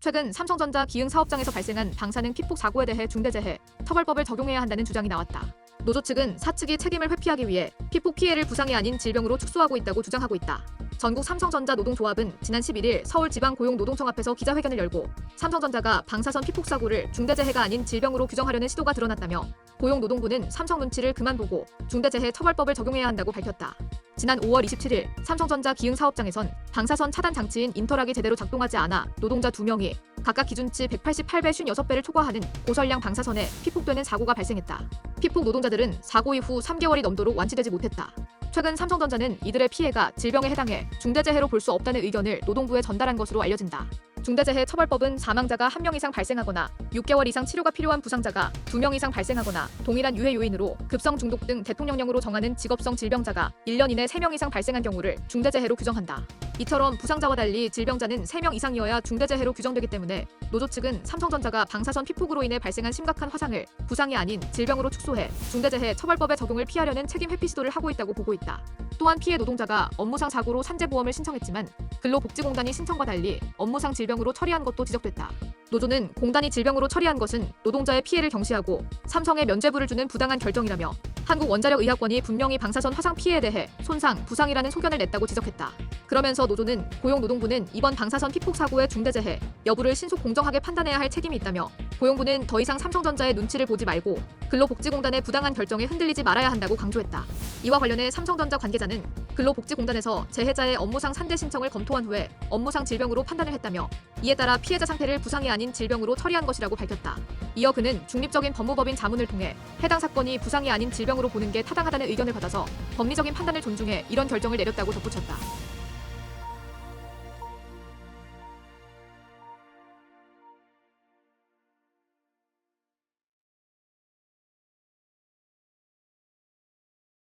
최근 삼성전자 기흥 사업장에서 발생한 방사능 피폭 사고에 대해 중대재해 처벌법을 적용해야 한다는 주장이 나왔다. 노조 측은 사측이 책임을 회피하기 위해 피폭 피해를 부상이 아닌 질병으로 축소하고 있다고 주장하고 있다. 전국 삼성전자 노동조합은 지난 11일 서울지방고용노동청 앞에서 기자회견을 열고 삼성전자가 방사선 피폭 사고를 중대재해가 아닌 질병으로 규정하려는 시도가 드러났다며 고용노동부는 삼성 눈치를 그만 보고 중대재해 처벌법을 적용해야 한다고 밝혔다. 지난 5월 27일 삼성전자 기흥 사업장에선 방사선 차단 장치인 인터락이 제대로 작동하지 않아 노동자 2명이 각각 기준치 188배 56배를 초과하는 고설량 방사선에 피폭되는 사고가 발생했다. 피폭 노동자들은 사고 이후 3개월이 넘도록 완치되지 못했다. 최근 삼성전자는 이들의 피해가 질병에 해당해 중대재해로 볼 수 없다는 의견을 노동부에 전달한 것으로 알려진다. 중대재해 처벌법은 사망자가 1명 이상 발생하거나 6개월 이상 치료가 필요한 부상자가 2명 이상 발생하거나 동일한 유해 요인으로 급성 중독 등 대통령령으로 정하는 직업성 질병자가 1년 이내 3명 이상 발생한 경우를 중대재해로 규정한다. 이처럼 부상자와 달리 질병자는 3명 이상이어야 중대재해로 규정되기 때문에 노조 측은 삼성전자가 방사선 피폭으로 인해 발생한 심각한 화상을 부상이 아닌 질병으로 축소해 중대재해 처벌법의 적용을 피하려는 책임 회피 시도를 하고 있다고 보고 있다. 또한 피해 노동자가 업무상 사고로 산재보험을 신청했지만 근로복지공단이 신청과 달리 업무상 질병으로 처리한 것도 지적됐다. 노조는 공단이 질병으로 처리한 것은 노동자의 피해를 경시하고 삼성에 면죄부를 주는 부당한 결정이라며 한국원자력의학원이 분명히 방사선 화상 피해에 대해 손상, 부상이라는 소견을 냈다고 지적했다. 그러면서 노조는 고용노동부는 이번 방사선 피폭 사고의 중대재해 여부를 신속 공정하게 판단해야 할 책임이 있다며 고용부는 더 이상 삼성전자의 눈치를 보지 말고 근로복지공단의 부당한 결정에 흔들리지 말아야 한다고 강조했다. 이와 관련해 삼성전자 관계자는 근로복지공단에서 재해자의 업무상 산재 신청을 검토한 후에 업무상 질병으로 판단을 했다며 이에 따라 피해자 상태를 부상이 아닌 질병으로 처리한 것이라고 밝혔다. 이어 그는 중립적인 법무법인 자문을 통해 해당 사건이 부상이 아닌 질병으로 보는 게 타당하다는 의견을 받아서 법리적인 판단을 존중해 이런 결정을 내렸다고 덧붙였다.